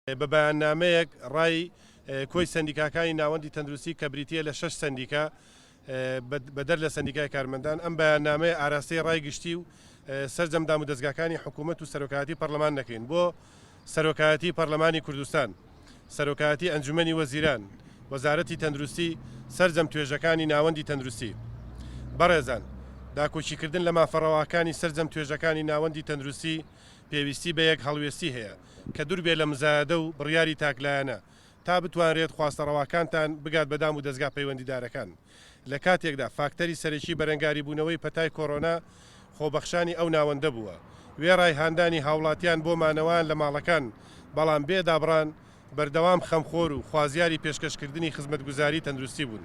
بە بەیاننامەیەک ڕای کۆی سندیکاکانی ناوەندی تەندروستی کە بریتە لە 6 سندیکا بەدەر لە سندیکای کارمەندان ئەم بەیاننامەیە ئاراستەی ڕای گشتی و سەرجەمدام و دەستگاکانی حکوومەت و سەرۆکایەتی پەرلەمان نەکەین بۆ سەرۆکایەتی پەرلەمانی کوردستان، سەرۆکایەتی ئەنجومەنی وەزیران، وەزارەتی تەندروستی سەرجەم توێژەکانی ناوەندی تەندروستی. بەڕێزان، داکۆچیکردن لە مافەڕەواکانی سەرجەم توێژەکانی ناوەندی تەندروستی پێویستی بە یەک هەڵوێستی هەیە کە دوور بێ لە مزایەدە و بڕیاری تاکلایەنە تا بتوانرێت خواستەڕەواکانتان بگات بەدام و دەستگا پەیوەندیدارەکان. لە کاتێکدا فاکتەری سەرەکی بەرەنگاری بوونەوەی پەتای کۆڕۆنا خۆبەخشانی ئەو ناوەندە بووە. وێڕای هاندانی هاوڵاتیان بۆ مانەوەیان لە ماڵەکان بەڵام بێدابڕان بەردەوام خەمخۆر و خوازیاری پێشکەشکردنی خزمەتگوزاری تەندروستی بوون.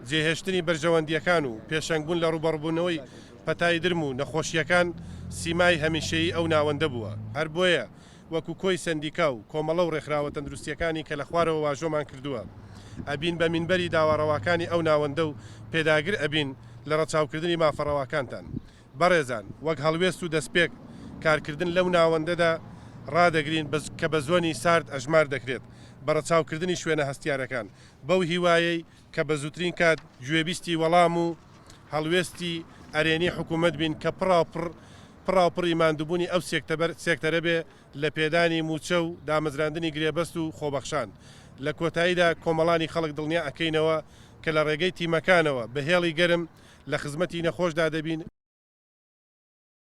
جێهێشتنی بەرژەوەندیەکان و پێشەنگبوون لە ڕوبەڕبوونەوەی پەتای درم و نەخۆشیەکان سیمای هەمیشەیی ئەو ناوەندە بووە. هەر بۆیە وەکو کۆی سندیکا و کۆمەڵە و ڕێکخراوە تەندروستیەکانی کە لە خوارەوە واژۆمان کردووە ئەبین بە مینبەری داواڕەواکانی ئەو ناوەندە و پێداگر ئەبین لە ڕەچاوکردنی مافەڕەواکانتان. بەڕێزان، وەک هەڵوێست و دەستپێک کارکردن لەو ناوەندەدا ڕادەگرین کە بە زۆنی سارد ئەژمار دەکرێت بە ڕەچاوکردنی شوێنە هەستیارەکان بەو هیوایەی کە بە زووترین کات گوێبیستی وەڵام و هەڵوێستی ئەرێنی حکوومەت بین کە پڕاوپڕی ماندووبوونی ئەو سێکتەرە بێ لە پێدانی موچە و دامەزراندنی گرێبەست و خۆبەخشان. لە کۆتاییدا کۆمەڵانی خەڵک دڵنیا ئەکەینەوە کە لە ڕێگەی تیمەکانەوە بە هێڵی گەرم لە خزمەتی نەخۆشدا دەبین.